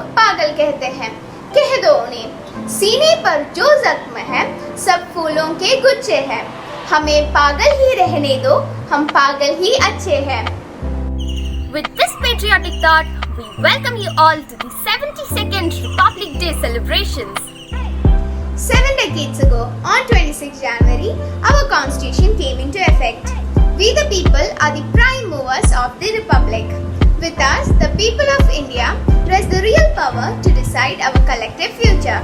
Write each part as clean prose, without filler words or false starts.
लोग पागल कहते हैं। कह दो उन्हें, सीने पर जो जख्म है सब फूलों के गुच्छे हैं। हमें पागल ही रहने दो, हम पागल ही अच्छे हैं। With this patriotic thought, we welcome you all to the 72nd Republic Day celebrations. 7 decades ago, on 26 January, our constitution came into effect. We the people are the prime movers of the Republic. With us, the people of India rest the real power to decide our collective future.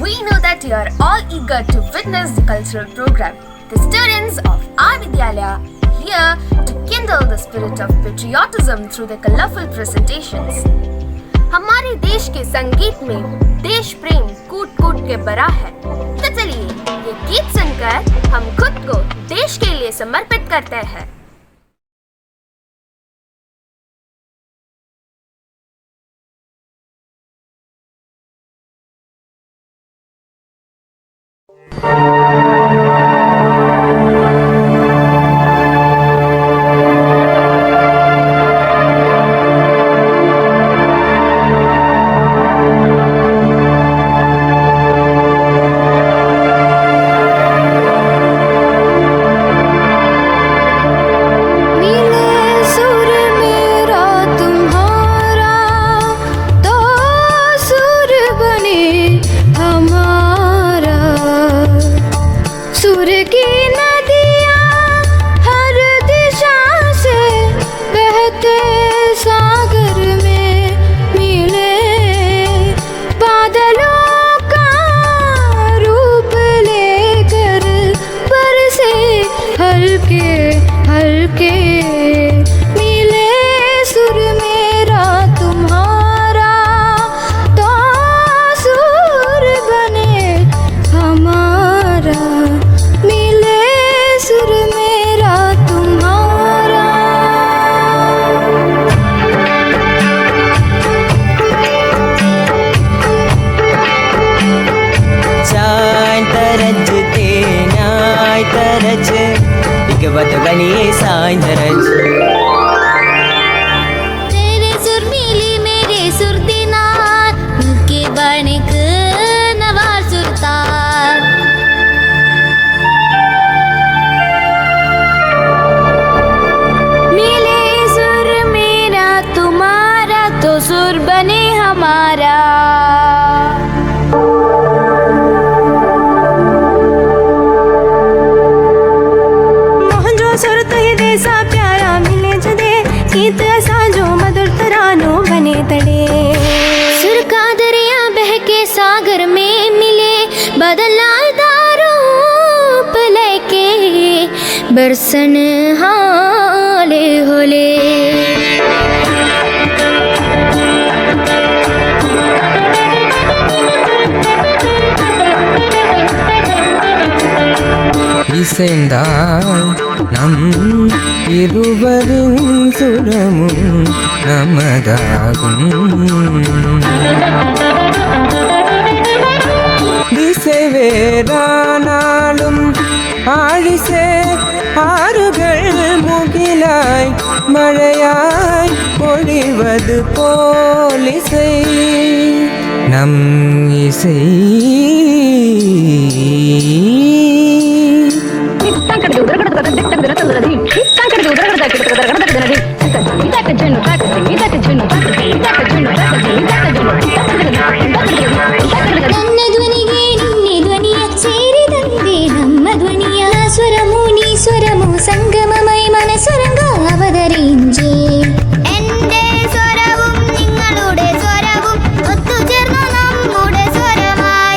We know that you are all eager to witness the cultural program. The students of our Vidyalaya are here to kindle the spirit of patriotism through the colorful presentations. हमारे देश के संगीत में देश प्रेम कूट कूट के भरा है। तो चलिए ये गीत सुनकर हम खुद को देश के लिए समर्पित करते हैं। तेरे सुर मिली मेरे सुर दिना के बणिक नवार सुरतार। मिले सुर मेरा तुम्हारा तो सुर बने हमारा। गीत असांजो मधुर तरानो बने तड़े। सुर का दरिया बह के सागर में मिले बदलादार रूप लेके बरसन हाले होले। இசைந்தால் நம் இருவரின் சுரமும் நமதாகும். திசை வேறானாலும் ஆழிசே ஆறுகள் முகிலாய் மழையாய் பொழிவது போலிசை நம் இசை. ನನ್ನ ಧ್ವನಿಗೆ ನಿನ್ನೆ ಧ್ವನಿಯ ಸೇರಿದಂತೆ ನಮ್ಮ ಧ್ವನಿಯ ಸ್ವರಮು ನೀ ಸ್ವರಮು സംഗമമായി മനസ്വരങ്ക അവതരിഞ്ചേ. എന്റെ സ്വരവും നിങ്ങളുടെ സ്വരവും ഒത്തുചേർന്നു നമ്മുടെ സ്വരമായി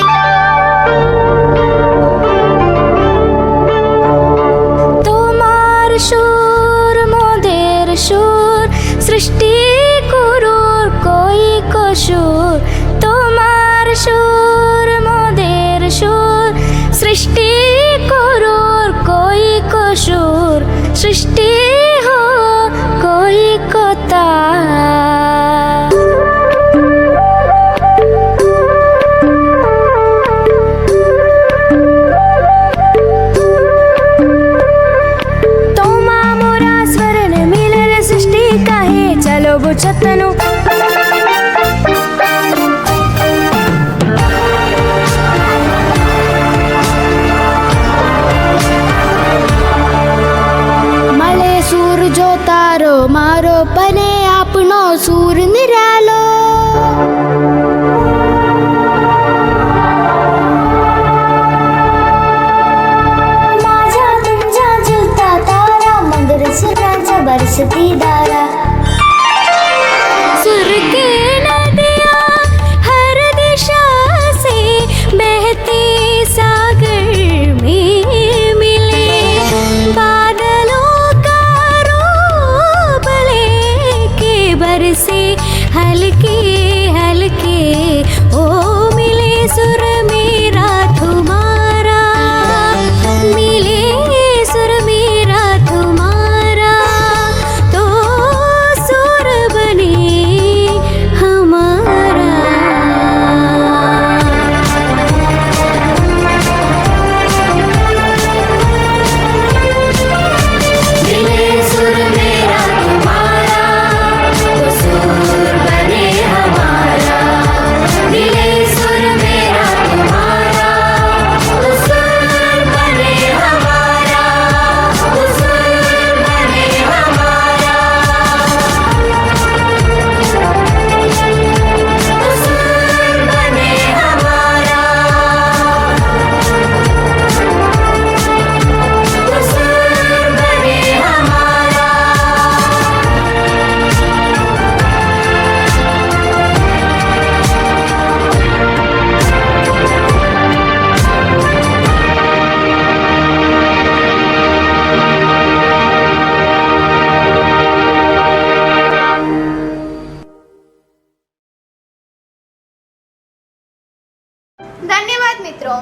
धन्यवाद मित्रों,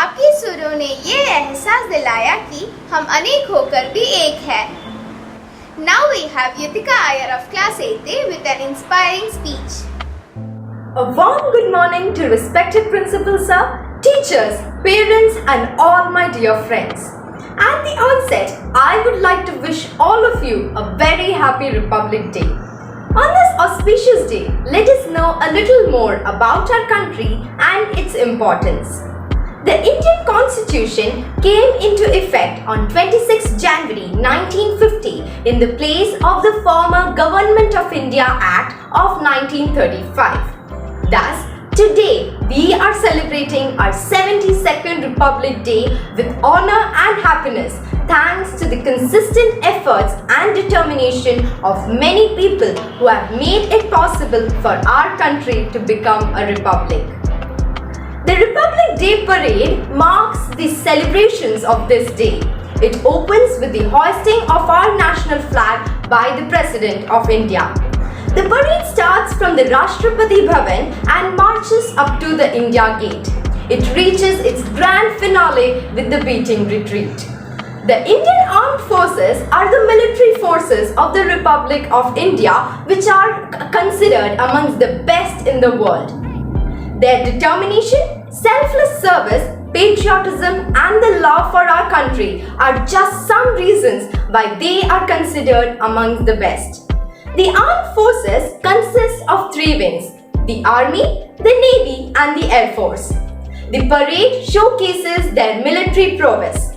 आपकी सुरों ने ये एहसास दिलाया कि हम अनेक होकर भी एक हैं। Now we have Yutika Iyer of class 8A with an inspiring speech. A warm good morning to respected principal sir, teachers, parents and all my dear friends. At the onset, I would like to wish all of you a very happy Republic Day. On this auspicious day, let us know a little more about our country and its importance. The Indian Constitution came into effect on 26 January 1950 in the place of the former Government of India Act of 1935. Thus, today we are celebrating our 72nd Republic Day with honor and happiness thanks to the consistent efforts and determination of many people who have made it possible for our country to become a republic. The Republic Day parade marks the celebrations of this day. It opens with the hoisting of our national flag by the President of India. The parade starts from the Rashtrapati Bhavan and marches up to the India Gate. It reaches its grand finale with the beating retreat. The Indian Armed Forces are the military forces of the Republic of India, which are considered amongst the best in the world. Their determination, selfless service, patriotism and the love for our country are just some reasons why they are considered amongst the best. The armed forces consist of three wings: the Army, the Navy and the Air Force. The parade showcases their military prowess.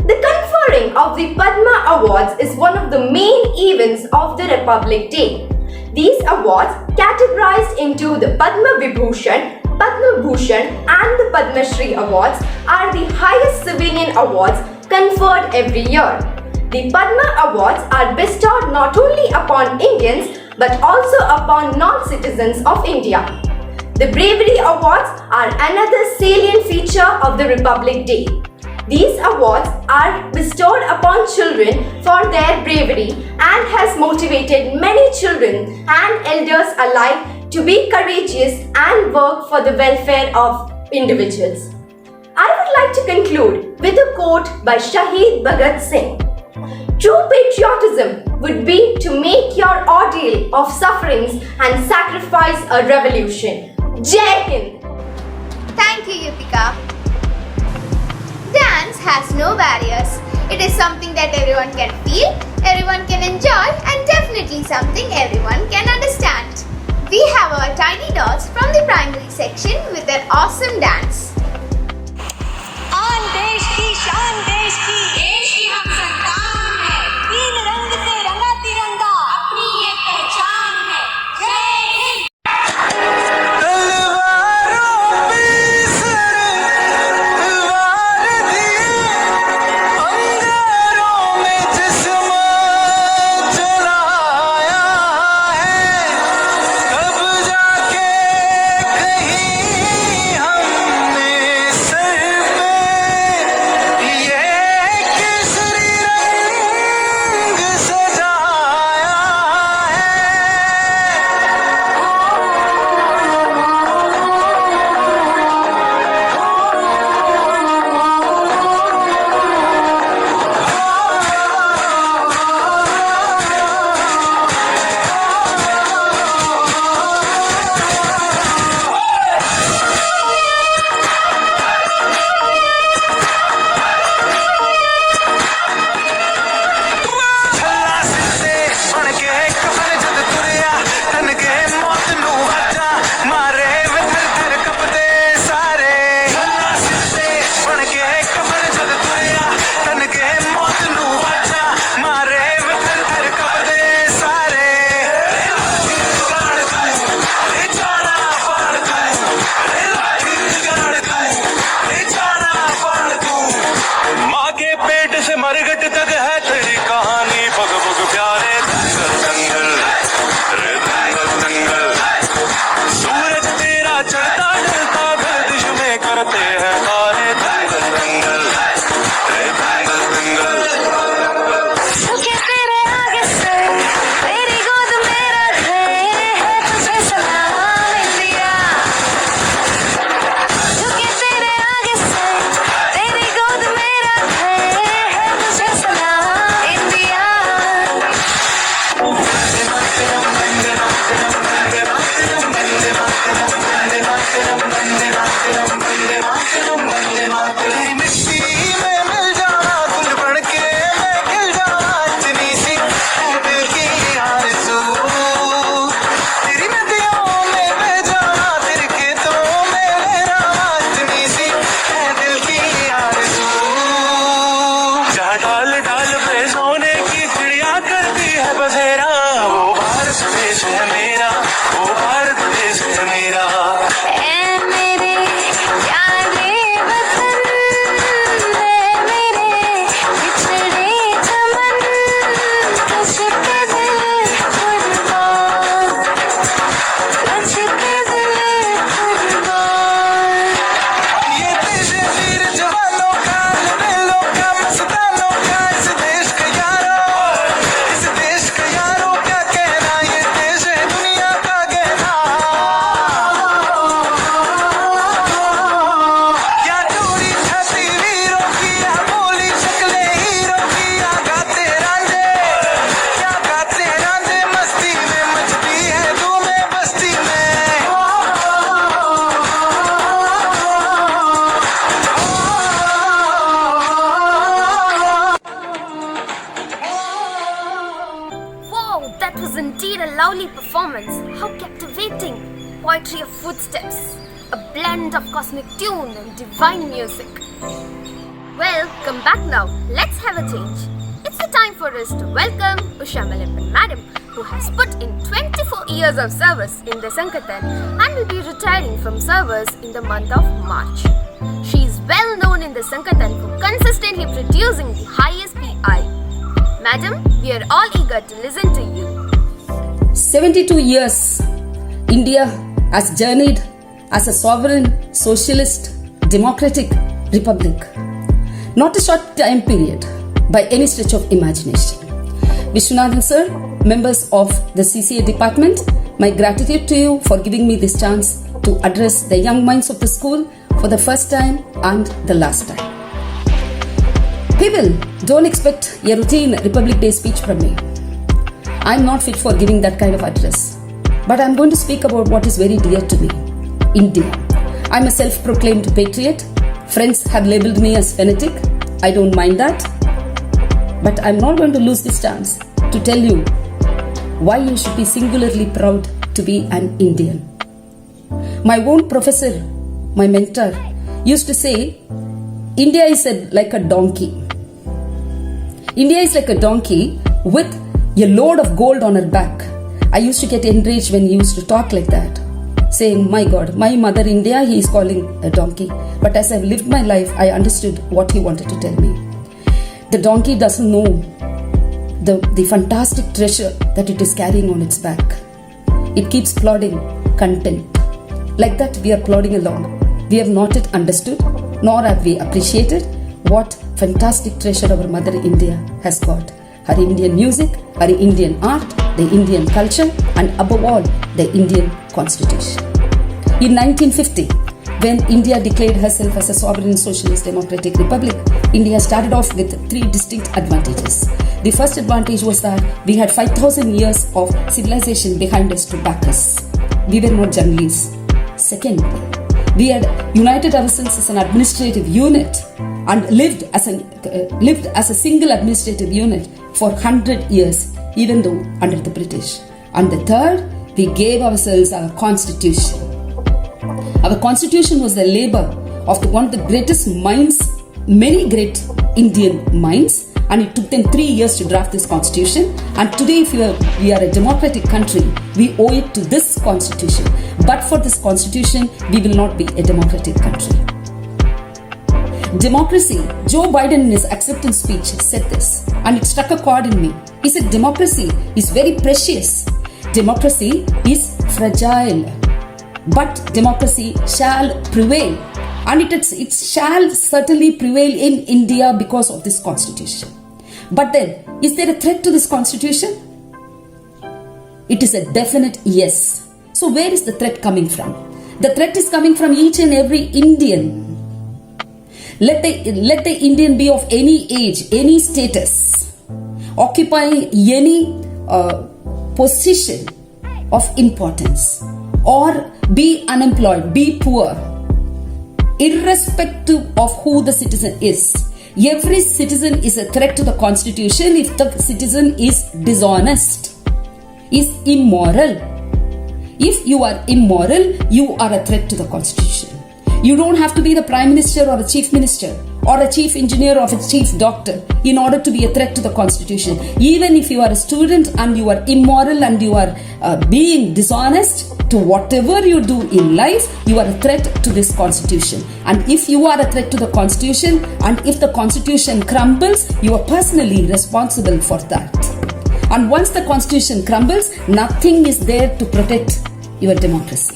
The conferring of the Padma Awards is one of the main events of the Republic Day. These awards, categorized into the Padma Vibhushan, Padma Bhushan and the Padma Shri awards, are the highest civilian awards conferred every year. The Padma Awards are bestowed not only upon Indians but also upon non-citizens of India. The Bravery Awards are another salient feature of the Republic Day. These awards are bestowed upon children for their bravery and has motivated many children and elders alike to be courageous and work for the welfare of individuals. I would like to conclude with a quote by Shahid Bhagat Singh. True patriotism would be to make your ordeal of sufferings and sacrifice a revolution. Jai Hind! Thank you, Yutika. Dance has no barriers. It is something that everyone can feel, everyone can enjoy, and definitely something everyone can understand. We have our tiny dots from the primary section with their awesome dance. आन देश की शान देश की हम संतान है, तीन रंग से रंगा तिरंगा अपनी एक पहचान है। जय हिंद। तलवारों पे सर तलवार दिए, अंगारों में जिस्म जलाया है, तब जाके lively performance, how captivating! Poetry of footsteps, a blend of cosmic tune and divine music. Well, come back now, let's have a change. It's the time for us to welcome Usha Malappan Madam, who has put in 24 years of service in the Sankatan and will be retiring from service in the month of March. She is well known in the Sankatan for consistently producing the highest PI. Madam, we are all eager to listen to you. 72 years, India has journeyed as a sovereign, socialist, democratic republic. Not a short time period by any stretch of imagination. Vishwanathan sir, members of the CCA department, my gratitude to you for giving me this chance to address the young minds of the school for the first time and the last time. People, don't expect a routine Republic Day speech from me. I'm not fit for giving that kind of address. But I'm going to speak about what is very dear to me, India. I'm a self-proclaimed patriot. Friends have labelled me as fanatic. I don't mind that. But I'm not going to lose this chance to tell you why you should be singularly proud to be an Indian. My own professor, my mentor, used to say, India is like a donkey. India is like a donkey with a load of gold on her back. I used to get enraged when he used to talk like that, saying, my God, my mother India, he is calling a donkey. But as I've lived my life, I understood what he wanted to tell me. The donkey doesn't know the fantastic treasure that it is carrying on its back. It keeps plodding content. Like that, we are plodding along. We have not yet understood, nor have we appreciated what fantastic treasure our mother India has got. Her Indian music, her Indian art, the Indian culture, and above all, the Indian constitution. In 1950, when India declared herself as a sovereign socialist democratic republic, India started off with three distinct advantages. The first advantage was that we had 5,000 years of civilization behind us to back us. We were not jungles. Second, we had united ourselves as an administrative unit and lived as a single administrative unit for 100 years, even though under the British. And the third, we gave ourselves our constitution. Our constitution was the labor of one of the greatest minds, many great Indian minds, and it took them 3 years to draft this constitution. And today, if we are a democratic country, we owe it to this constitution. But for this constitution, we will not be a democratic country. Democracy, Joe Biden in his acceptance speech said this, and it struck a chord in me. He said, democracy is very precious. Democracy is fragile. But democracy shall prevail. And it shall certainly prevail in India because of this constitution. But then, is there a threat to this constitution? It is a definite yes. So where is the threat coming from? The threat is coming from each and every Indian. Let the Indian be of any age, any status, occupying any position of importance, or be unemployed, be poor, irrespective of who the citizen is. Every citizen is a threat to the constitution if the citizen is dishonest, is immoral. If you are immoral, you are a threat to the constitution. You don't have to be the prime minister or a chief minister or a chief engineer or a chief doctor in order to be a threat to the constitution. Even if you are a student and you are immoral and you are being dishonest to whatever you do in life, you are a threat to this constitution. And if you are a threat to the constitution and if the constitution crumbles, you are personally responsible for that. And once the constitution crumbles, nothing is there to protect your democracy.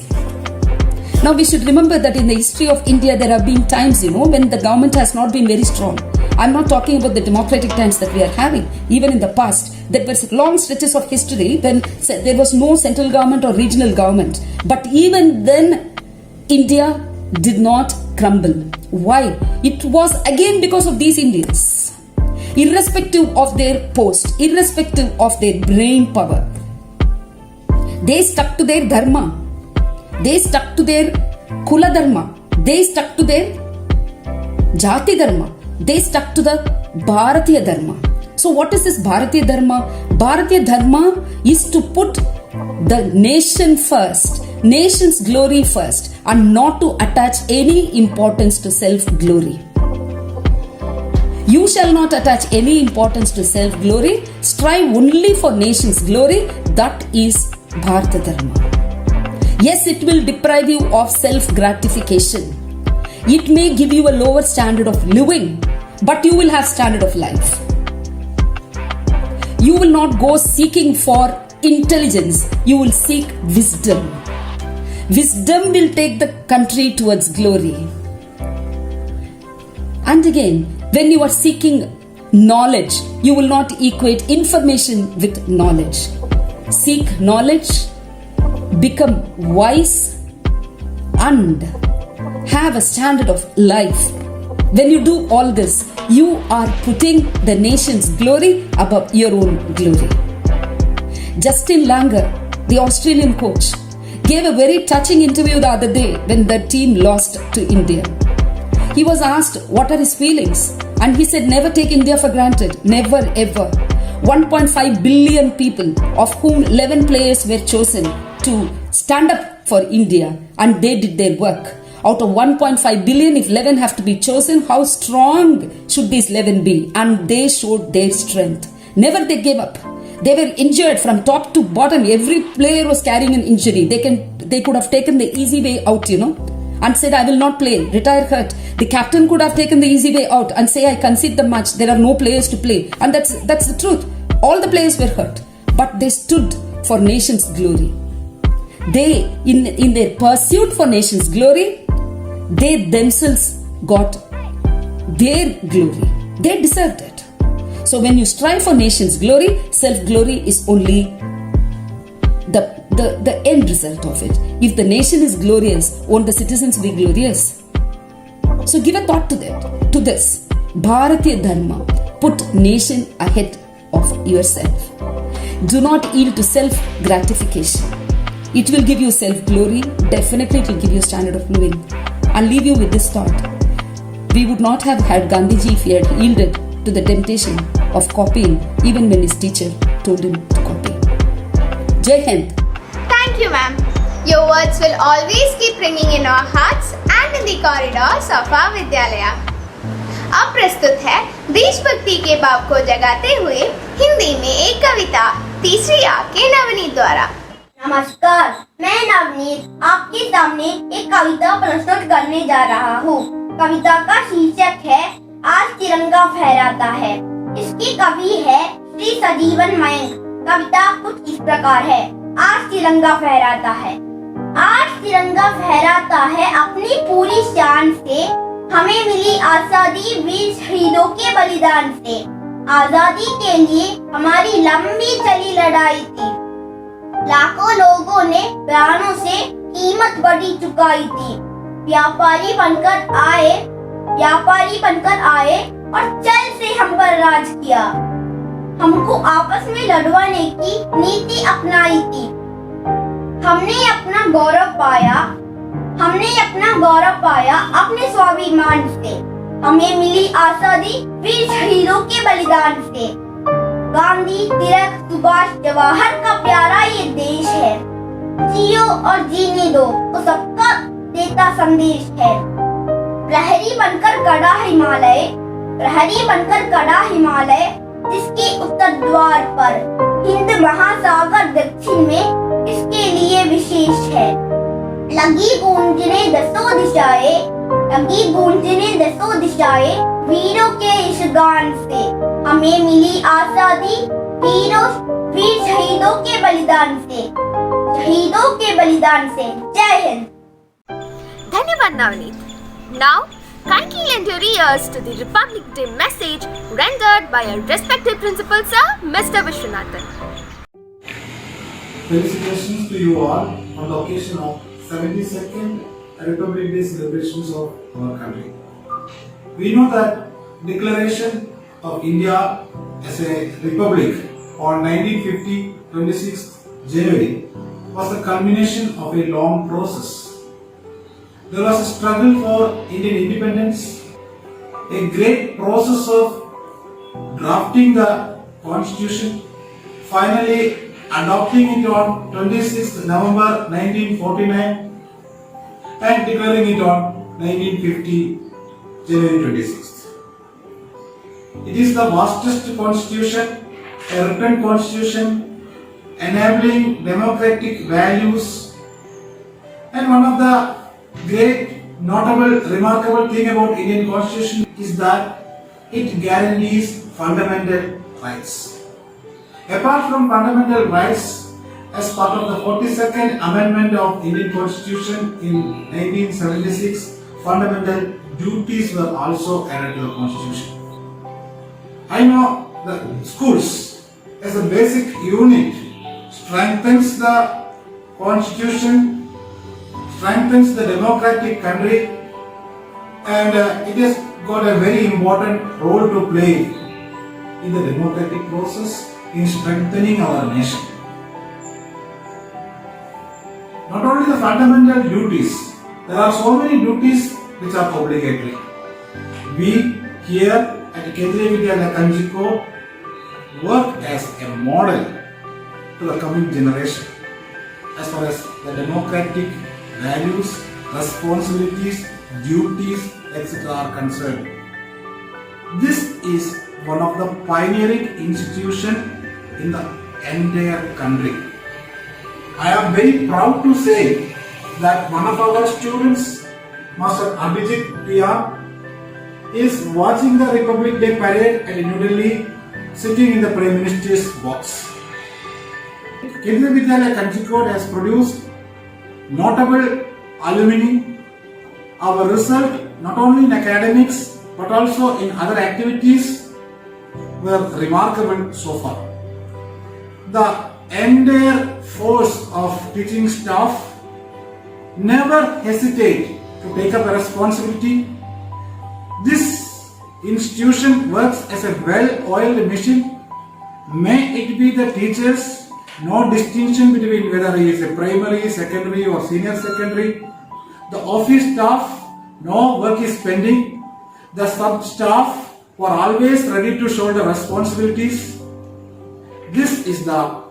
Now we should remember that in the history of India, there have been times, when the government has not been very strong. I'm not talking about the democratic times that we are having. Even in the past, there were long stretches of history when there was no central government or regional government. But even then, India did not crumble. Why? It was again because of these Indians. Irrespective of their post, irrespective of their brain power, they stuck to their dharma. They stuck to their Kula Dharma. They stuck to their Jati Dharma. They stuck to the Bharatiya Dharma. So what is this Bharatiya Dharma? Bharatiya Dharma is to put the nation first, nation's glory first, and not to attach any importance to self-glory. You shall not attach any importance to self-glory. Strive only for nation's glory. That is Bharata Dharma. Yes, it will deprive you of self-gratification. It may give you a lower standard of living, but you will have standard of life. You will not go seeking for intelligence. You will seek wisdom. Wisdom will take the country towards glory. And again, when you are seeking knowledge, you will not equate information with knowledge. Seek knowledge, become wise, and have a standard of life. When you do all this, you are putting the nation's glory above your own glory. Justin Langer, the Australian coach, gave a very touching interview the other day when the team lost to India. He was asked what are his feelings, and he said never take India for granted, never ever. 1.5 billion people, of whom 11 players were chosen to stand up for India, and they did their work. Out of 1.5 billion, if 11 have to be chosen, how strong should these 11 be? And they showed their strength. Never they gave up. They were injured from top to bottom. Every player was carrying an injury. They could have taken the easy way out, and said, I will not play, retire hurt. The captain could have taken the easy way out and say, I concede the match. There are no players to play. And that's the truth. All the players were hurt, but they stood for nation's glory. They, in their pursuit for nation's glory, they themselves got their glory. They deserved it. So when you strive for nation's glory, self-glory is only the end result of it. If the nation is glorious, won't the citizens be glorious? So give a thought to this. Bharatiya Dharma. Put nation ahead of yourself. Do not yield to self-gratification. It will give you self-glory. Definitely it will give you standard of living. I'll leave you with this thought. We would not have had Gandhiji if he had yielded to the temptation of copying even when his teacher told him to copy. Jai Hind. Thank you, ma'am. Your words will always keep ringing in our hearts and in the corridors of our Vidyalaya. अब प्रस्तुत है देशभक्ति के भाव को जगाते हुए हिंदी में एक कविता तीसरी आ के नवनीत द्वारा। नमस्कार, मैं नवनीत आपके सामने एक कविता प्रस्तुत करने जा रहा हूँ। कविता का शीर्षक है आज तिरंगा फहराता है। इसकी कवि है श्री सजीवन मयंक। कविता कुछ इस प्रकार है। आज तिरंगा फहराता है। आज तिरंगा फहराता है अपनी पूरी शान से। हमें मिली आजादी वीर शहीदों के बलिदान से। आजादी के लिए हमारी लंबी चली लड़ाई थी। लाखों लोगों ने प्राणों से कीमत बड़ी चुकाई थी। व्यापारी बनकर आए और चल से हम पर राज किया। हमको आपस में लड़वाने की नीति अपनाई थी। हमने अपना गौरव पाया अपने स्वाभिमान से। हमें मिली आजादी वीर शहीदों के बलिदान से। गांधी, तिलक, सुभाष, जवाहर का प्यारा ये देश है। जियो और जीने दो तो सबका देता संदेश है। प्रहरी बनकर कड़ा हिमालय जिसके उत्तर द्वार पर हिंद महासागर दक्षिण में इसके लिए विशेष है। लगी गूंजने दसों दिशाएं वीरों के इस गान से। हमें मिली आजादी वीर शहीदों के बलिदान से। जय हिंद। धन्यवाद Navneet. Now, kindly lend your ears to the Republic Day message rendered by our respected principal sir, Mr. Vishwanathan. Felicitations to you all on the occasion of 72nd Republic Day celebrations of our country. We know that Declaration of India as a Republic on 1950 26th January was the culmination of a long process. There was a struggle for Indian independence, a great process of drafting the constitution, finally adopting it on 26th November 1949 and declaring it on 1950 January 26th. It is the vastest constitution, a written constitution enabling democratic values, and one of the great, notable, remarkable thing about Indian constitution is that it guarantees fundamental rights. Apart from fundamental rights, as part of the 42nd Amendment of Indian Constitution in 1976, fundamental duties were also added to the Constitution. I know the schools as a basic unit strengthens the Constitution, strengthens the democratic country, and it has got a very important role to play in the democratic process in strengthening our nation. Not only the fundamental duties, there are so many duties which are obligatory. We here at Kendriya Vidyalaya Kanjikode work as a model to the coming generation as far as the democratic values, responsibilities, duties, etc. are concerned. This is one of the pioneering institutions in the entire country. I am very proud to say that one of our students, Master Abhijit PR, is watching the Republic Day parade at New Delhi, sitting in the Prime Minister's box. Kendriya Vidyalaya Kanjikode has produced notable alumni. Our result, not only in academics but also in other activities, were remarkable so far. The entire force of teaching staff never hesitate to take up a responsibility. This institution works as a well-oiled machine. May it be the teachers, no distinction between whether he is a primary, secondary or senior secondary. The office staff, no work is pending. The sub-staff who are always ready to shoulder responsibilities. This is the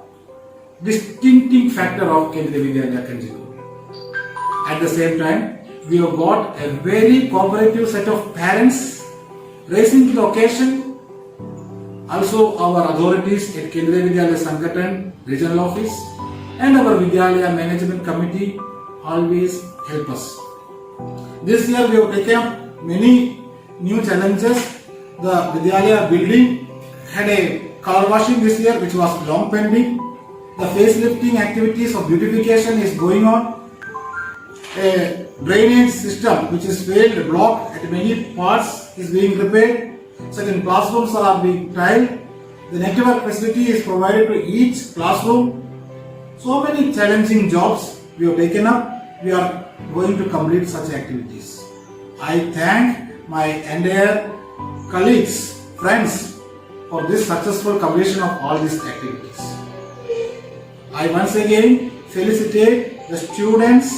distinctive factor of Kendriya Vidyalaya Kanjikode. At the same time, we have got a very cooperative set of parents rising to the occasion. Also, our authorities at Kendriya Vidyalaya Sangathan Regional Office and our Vidyalaya Management Committee always help us. This year we have taken up many new challenges. The Vidyalaya building had a color washing this year which was long pending. The facelifting activities of beautification is going on. A drainage system which is failed, blocked at many parts is being repaired. Certain classrooms are being tiled. The network facility is provided to each classroom. So many challenging jobs we have taken up. We are going to complete such activities. I thank my entire colleagues, friends for this successful completion of all these activities. I once again felicitate the students,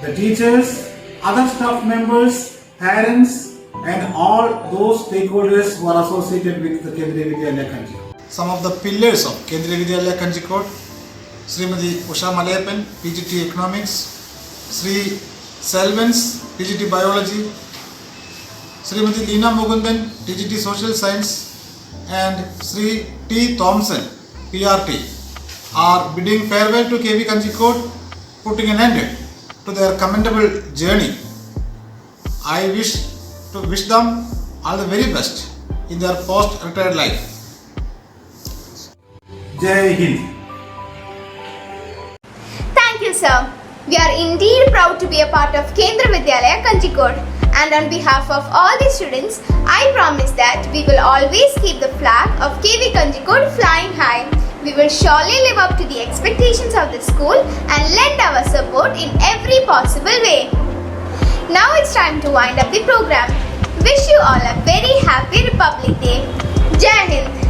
the teachers, other staff members, parents and all those stakeholders who are associated with the Kendriya Vidyalaya Kanjikode. Some of the pillars of Kendriya Vidyalaya Kanjikode: Srimati Usha Malayappan, PGT Economics; Sri Selvens, PGT Biology; Srimati Leena Mugundan, PGT Social Science; and Sri T. Thompson, PRT, are bidding farewell to KV Kanjikode, putting an end to their commendable journey. I wish them all the very best in their post-retired life. Jai Hind. Thank you, sir. We are indeed proud to be a part of Kendriya Vidyalaya Kanjikode, and on behalf of all the students, I promise that we will always keep the flag of KV Kanjikode flying high. We will surely live up to the expectations of the school and lend our support in every possible way. Now it's time to wind up the program. Wish you all a very happy Republic Day. Jai Hind.